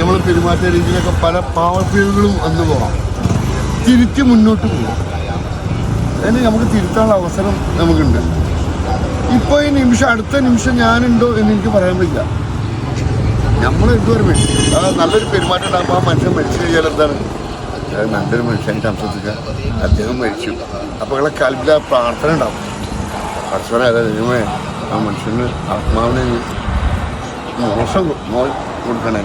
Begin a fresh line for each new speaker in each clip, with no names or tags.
നമ്മൾ പെരുമാറ്റ രീതിയിലൊക്കെ പല പാവപ്പിഴകളും വന്നു പോകാം. തിരുത്തി മുന്നോട്ട് പോകും. അതിന് നമുക്ക് തിരുത്താനുള്ള അവസരം നമുക്കുണ്ട്. ഇപ്പോൾ ഈ നിമിഷം, അടുത്ത നിമിഷം ഞാനുണ്ടോ എന്ന് എനിക്ക് പറയാൻ പറ്റില്ല. നമ്മൾ എന്തുവരെ മരിച്ചു, നല്ലൊരു പെരുമാറ്റം ഉണ്ടാകുമ്പോൾ ആ മനുഷ്യൻ മരിച്ചു കഴിഞ്ഞാൽ എന്താണ്, നല്ലൊരു മനുഷ്യൻ്റെ അംശത്തിക്ക് അദ്ദേഹം മരിച്ചു. അപ്പോൾ നിങ്ങളെ കൽബിൽ ആ പ്രാർത്ഥന ഉണ്ടാവും. പരസ്പരം ദൈവമേ ആ മനുഷ്യന് ആത്മാവിനെ മോശം കൊടുക്കണേ.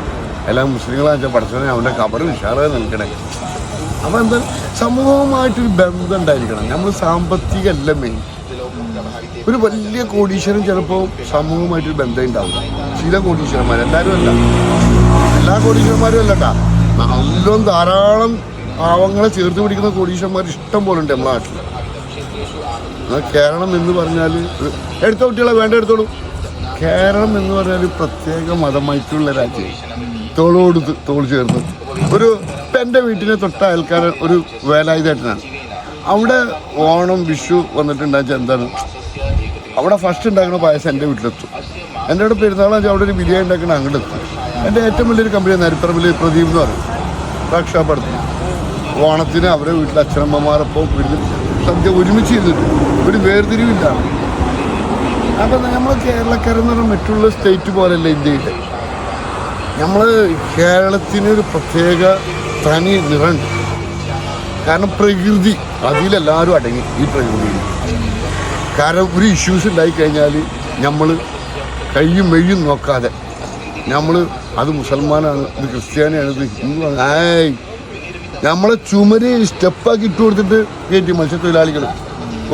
എല്ലാ മുസ്ലിങ്ങളാണെന്ന് വെച്ചാൽ പരസ്പരം അവൻ്റെ കബറ് വിശാലത നൽകണേ. അപ്പോൾ എന്താ, സമൂഹവുമായിട്ടൊരു ബന്ധം ഉണ്ടായിരിക്കണം. നമ്മൾ സാമ്പത്തികമല്ല മെയിൻ. ഒരു വലിയ കോടീശ്വരൻ ചിലപ്പോൾ സമൂഹവുമായിട്ടൊരു ബന്ധം ഉണ്ടാവില്ല. ചില കോടീശ്വരന്മാർ, എല്ലാവരും അല്ല, എല്ലാ കോടീശ്വരന്മാരും അല്ല കേട്ടോ. നല്ലോണം ധാരാളം പാവങ്ങളെ ചേർത്ത് പിടിക്കുന്ന കോടീശ്വരന്മാർ ഇഷ്ടം പോലെ ഉണ്ട് നമ്മുടെ നാട്ടിൽ. കേരളം എന്ന് പറഞ്ഞാൽ, എടുത്ത കുട്ടികളെ വേണ്ട എടുത്തോളൂ. കേരളം എന്ന് പറഞ്ഞാൽ പ്രത്യേക മതമായിട്ടുള്ള രാജ്യം. തോളോട് തോൾ ചേർന്ന് ഒരു എൻ്റെ വീട്ടിലെ തൊട്ട അയൽക്കാരൻ ഒരു വേലായുധേട്ടനാണ്. അവിടെ ഓണം വിഷു വന്നിട്ടുണ്ടാച്ചാൽ എന്താണ്, അവിടെ ഫസ്റ്റ് ഉണ്ടാക്കുന്ന പായസം എൻ്റെ വീട്ടിലെത്തും. എൻ്റെ അവിടെ പെരുന്നാളാച്ചാൽ അവിടെ ഒരു ബിരിയാണി ഉണ്ടാക്കുന്ന അങ്ങോട്ട് എത്തും. എൻ്റെ ഏറ്റവും വലിയൊരു കമ്പനി നരിപ്പറമ്പിൽ പ്രദീപ് എന്ന് പറയും, വർക്ക്ഷോപ്പ്. ഓണത്തിന് അവരെ വീട്ടിലെ അച്ഛനമ്മമാരൊപ്പം വീട്ടിൽ സദ്യ ഒരുമിച്ച് ചെയ്തിട്ട് ഒരു വേർതിരിവില്ല. അപ്പം നമ്മൾ കേരളക്കാരെന്ന് പറഞ്ഞാൽ മറ്റുള്ള സ്റ്റേറ്റ് പോലെയല്ല ഇന്ത്യയിൽ. നമ്മൾ കേരളത്തിനൊരു പ്രത്യേക തനി നിറമുണ്ട്. കാരണം പ്രകൃതി, അതിലെല്ലാവരും അടങ്ങി ഈ പ്രകൃതിയിൽ. കാരണം ഒരു ഇഷ്യൂസ് ഉണ്ടായിക്കഴിഞ്ഞാൽ നമ്മൾ കയ്യും മെയ്യും നോക്കാതെ നമ്മൾ അത് മുസൽമാനാണ്, ഇത് ക്രിസ്ത്യാനിയാണ്, ഇത് ഹിന്ദുവാണ്, നമ്മളെ ചുമര് സ്റ്റെപ്പാക്കി ഇട്ട് കൊടുത്തിട്ട് കയറ്റി മത്സ്യത്തൊഴിലാളികൾ.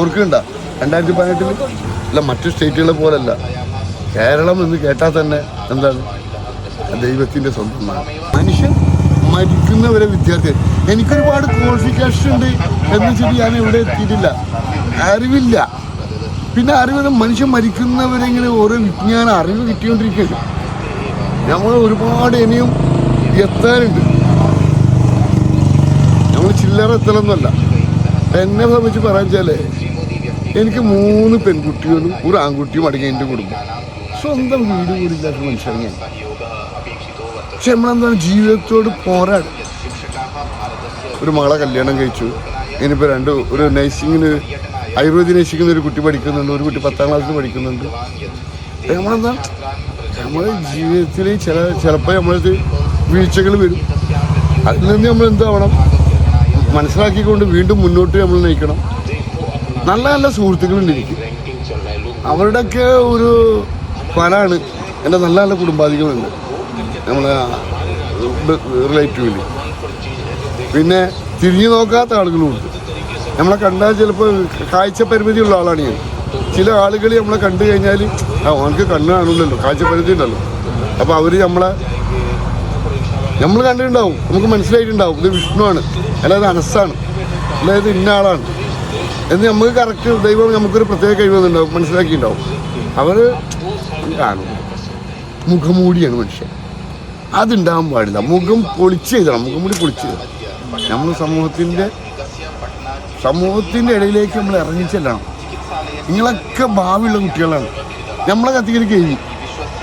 ഓർക്കുന്നുണ്ടോ 2018 അല്ല, മറ്റു സ്റ്റേറ്റുകളെ പോലല്ല. കേരളം എന്ന് കേട്ടാൽ തന്നെ എന്താണ്, ദൈവത്തിൻ്റെ സ്വന്തം നാട്. മനുഷ്യൻ മരിക്കുന്നവരെ വിദ്യാർത്ഥി. എനിക്കൊരുപാട് ക്വാളിഫിക്കേഷൻ ഉണ്ട് എന്ന് വെച്ചിട്ട് ഞാൻ എവിടെ എത്തിയിട്ടില്ല, അറിവില്ല. പിന്നെ അറിവ്, മനുഷ്യൻ മരിക്കുന്നവരെ ഇങ്ങനെ ഓരോ വിജ്ഞാനം അറിവ് കിട്ടിക്കൊണ്ടിരിക്കുകയാണ്. നമ്മൾ ഒരുപാട് ഇനിയും എത്താനുണ്ട്. നമ്മൾ ചില്ലറ എത്തലൊന്നുമല്ല. എന്നെ സംബന്ധിച്ച് പറയാൻ വെച്ചാൽ എനിക്ക് 3 പെൺകുട്ടികളും ഒരു ആൺകുട്ടിയും അടങ്ങി എൻ്റെ കുടുംബം. സ്വന്തം വീട് കൂടില്ലാത്ത മനുഷ്യനെ. പക്ഷെ നമ്മളെന്താണ് ജീവിതത്തോട് പോരാടും. ഒരു മകളെ കല്യാണം കഴിച്ചു. ഇനിയിപ്പോൾ ഒരു നഴ്സിങ്ങിന്, ആയുർവേദ നഴ്സിങ്ങിന് ഒരു കുട്ടി പഠിക്കുന്നുണ്ട്, ഒരു കുട്ടി 10ാം ക്ലാസ്സിൽ പഠിക്കുന്നുണ്ട്. നമ്മളെന്താ, നമ്മൾ ജീവിതത്തിൽ ചിലപ്പോൾ നമ്മളത് വീഴ്ചകൾ വരും. അതിൽ നിന്ന് നമ്മൾ എന്താവണം, മനസ്സിലാക്കിക്കൊണ്ട് വീണ്ടും മുന്നോട്ട് നമ്മൾ നയിക്കണം. നല്ല നല്ല സുഹൃത്തുക്കളുണ്ട് എനിക്ക്. അവരുടെയൊക്കെ ഒരു ഫലമാണ് എൻ്റെ നല്ല നല്ല കുടുംബാദികളുണ്ട് നമ്മളെ റിലേറ്റീവിൽ. പിന്നെ തിരിഞ്ഞു നോക്കാത്ത ആളുകളുമുണ്ട്. നമ്മളെ കണ്ടാൽ ചിലപ്പോൾ കാഴ്ച പരിമിതിയുള്ള ആളാണ് ഞാൻ. ചില ആളുകൾ നമ്മളെ കണ്ടു കഴിഞ്ഞാൽ അവർക്ക് കണ്ണ് കാണില്ലല്ലോ, കാഴ്ച പരിമിതി ഉണ്ടല്ലോ. അപ്പോൾ അവർ നമ്മൾ കണ്ടിട്ടുണ്ടാവും, നമുക്ക് മനസ്സിലായിട്ടുണ്ടാവും ഇത് വിഷ്ണുവാണ്, അല്ലാതെ അനസ്സാണ്, അല്ലാതെ ഇന്ന ആളാണ് എന്ന് നമുക്ക് കറക്റ്റ് ദൈവം നമുക്കൊരു പ്രത്യേക കഴിവെന്നുണ്ടാവും, മനസ്സിലാക്കിയിട്ടുണ്ടാവും. അവർ കാണും. മുഖമൂടിയാണ് മനുഷ്യൻ, അതുണ്ടാകാൻ പാടില്ല. മുഖം പൊളിച്ച് എഴുതണം, മുഖംമൂടി പൊളിച്ച് എഴുതണം. നമ്മൾ സമൂഹത്തിൻ്റെ ഇടയിലേക്ക് നമ്മൾ ഇറങ്ങിച്ചെല്ലണം. നിങ്ങളൊക്കെ ഭാവിയുള്ള കുട്ടികളാണ്. നമ്മളെ കത്തിക്കൽ കഴിഞ്ഞു.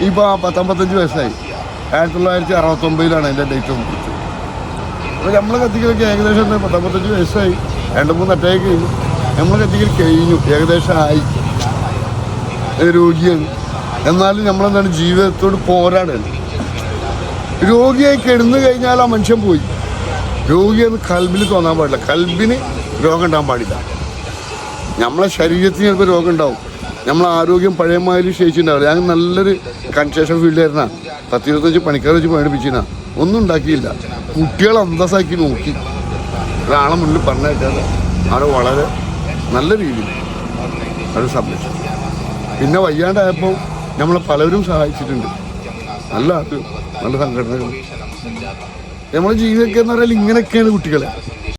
ഇപ്പോൾ 19 വയസ്സായി. 1969 എൻ്റെ ഡേറ്റ് ഓഫ് ബർത്ത്. അപ്പോൾ നമ്മളെ കത്തിക്കലൊക്കെ ഏകദേശം 19 വയസ്സായി. 2-3 അറ്റാക്ക് കഴിഞ്ഞു. നമ്മളെ കത്തിക്കൽ കഴിഞ്ഞു, ഏകദേശം ആയി. രോഗിയാണ്. എന്നാലും നമ്മളെന്താണ് ജീവിതത്തോട് പോരാടുകയാണ്. രോഗിയായി കിടന്നു കഴിഞ്ഞാൽ ആ മനുഷ്യൻ പോയി. രോഗിയെന്ന് കൽബിൽ തോന്നാൻ പാടില്ല, കൽബിന് രോഗം ഉണ്ടാകാൻ പാടില്ല. നമ്മളെ ശരീരത്തിന് ചിലപ്പോൾ രോഗം ഉണ്ടാവും. നമ്മളെ ആരോഗ്യം പഴയമാതിരി ക്ഷയിച്ചിട്ടുണ്ടാവില്ല. ഞാൻ നല്ലൊരു കൺസ്ട്രക്ഷൻ ഫീൽഡായിരുന്ന 10-25 പണിക്കാർ വെച്ച് പണിയെടുപ്പിച്ചിരുന്ന ഒന്നും ഉണ്ടാക്കിയില്ല. കുട്ടികളെ അന്തസ്സാക്കി നോക്കി, ഒരാളെ മുന്നിൽ പറഞ്ഞേക്കാതെ അവരെ വളരെ നല്ല രീതിയിൽ അവർ സംരക്ഷിച്ചു. പിന്നെ വയ്യാണ്ടായപ്പോൾ നമ്മളെ പലരും സഹായിച്ചിട്ടുണ്ട്. നല്ല സംഘടനകൾ. നമ്മളെ ജീവിതമൊക്കെ എന്ന് പറഞ്ഞാൽ ഇങ്ങനെയൊക്കെയാണ് കുട്ടികളെ.